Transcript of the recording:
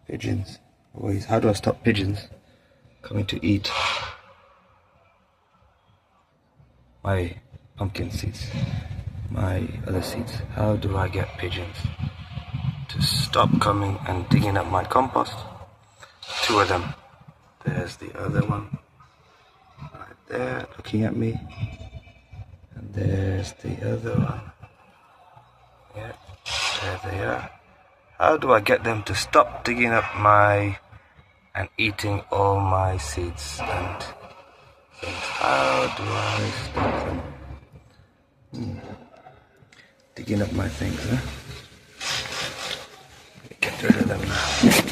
Pigeons. Always. How do I stop pigeons coming to eat my pumpkin seeds, my other seeds? How do I get pigeons to stop coming and digging up my compost? Two of them. There's the other one right there looking at me, and there's the other one. Yeah, there they are. How do I get them to stop digging up and eating all my seeds and things? How do I stop them digging up my things, huh? Get rid of them now.